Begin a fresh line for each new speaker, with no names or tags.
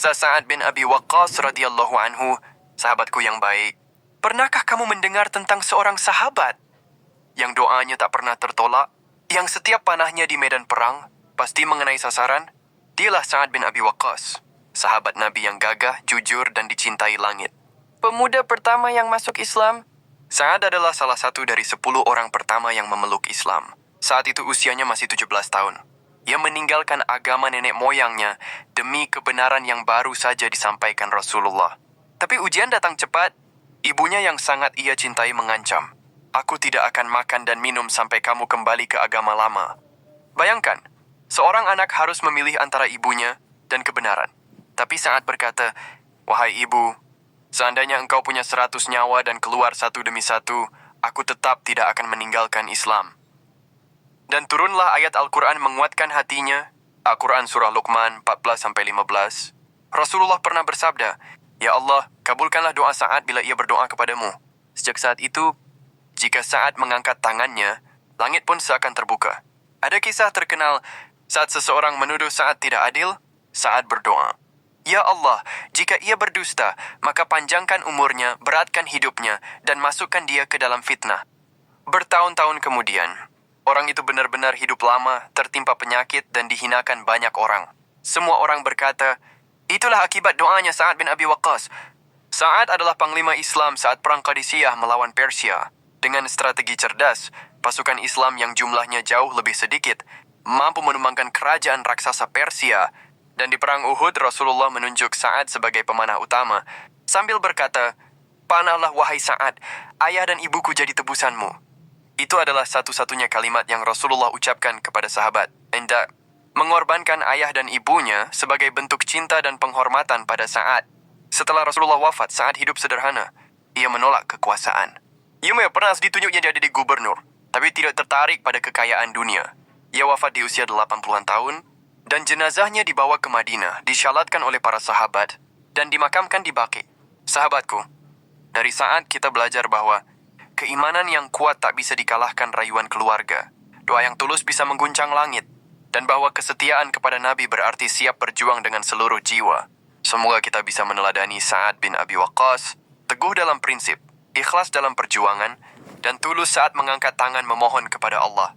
Berkata Sa'ad bin Abi Waqqas radhiyallahu anhu, sahabatku yang baik, pernahkah kamu mendengar tentang seorang sahabat yang doanya tak pernah tertolak, yang setiap panahnya di medan perang pasti mengenai sasaran? Dialah Sa'ad bin Abi Waqqas, sahabat Nabi yang gagah, jujur, dan dicintai langit. Pemuda pertama yang masuk Islam. Sa'ad adalah salah satu dari 10 orang pertama yang memeluk Islam. Saat itu usianya masih 17 tahun. Ia meninggalkan agama nenek moyangnya demi kebenaran yang baru saja disampaikan Rasulullah. Tapi ujian datang cepat. Ibunya yang sangat ia cintai mengancam, "Aku tidak akan makan dan minum sampai kamu kembali ke agama lama." Bayangkan, seorang anak harus memilih antara ibunya dan kebenaran. Tapi Sa'ad berkata, "Wahai ibu, seandainya engkau punya 100 nyawa dan keluar satu demi satu, aku tetap tidak akan meninggalkan Islam." Dan turunlah ayat Al-Quran menguatkan hatinya. Al-Quran Surah Luqman 14-15. Rasulullah pernah bersabda, "Ya Allah, kabulkanlah doa Sa'ad bila ia berdoa kepadamu." Sejak saat itu, jika Sa'ad mengangkat tangannya, langit pun seakan terbuka. Ada kisah terkenal, saat seseorang menuduh Sa'ad tidak adil, Sa'ad berdoa, "Ya Allah, jika ia berdusta, maka panjangkan umurnya, beratkan hidupnya, dan masukkan dia ke dalam fitnah." Bertahun-tahun kemudian, orang itu benar-benar hidup lama, tertimpa penyakit, dan dihinakan banyak orang. Semua orang berkata, itulah akibat doanya Sa'ad bin Abi Waqqas. Sa'ad adalah panglima Islam saat Perang Qadisiyah melawan Persia. Dengan strategi cerdas, pasukan Islam yang jumlahnya jauh lebih sedikit mampu menumbangkan kerajaan raksasa Persia. Dan di Perang Uhud, Rasulullah menunjuk Sa'ad sebagai pemanah utama, sambil berkata, "Panahlah wahai Sa'ad, ayah dan ibuku jadi tebusanmu." Itu adalah satu-satunya kalimat yang Rasulullah ucapkan kepada sahabat. Hendak mengorbankan ayah dan ibunya sebagai bentuk cinta dan penghormatan pada Sa'ad. Setelah Rasulullah wafat, Sa'ad hidup sederhana. Ia menolak kekuasaan. Ia pernah ditunjuknya jadi gubernur, tapi tidak tertarik pada kekayaan dunia. Ia wafat di usia 80-an tahun, dan jenazahnya dibawa ke Madinah, disyalatkan oleh para sahabat, dan dimakamkan di Baqi. Sahabatku, dari Sa'ad kita belajar bahwa keimanan yang kuat tak bisa dikalahkan rayuan keluarga. Doa yang tulus bisa mengguncang langit. Dan bahwa kesetiaan kepada Nabi berarti siap berjuang dengan seluruh jiwa. Semoga kita bisa meneladani Sa'ad bin Abi Waqqas, teguh dalam prinsip, ikhlas dalam perjuangan, dan tulus saat mengangkat tangan memohon kepada Allah.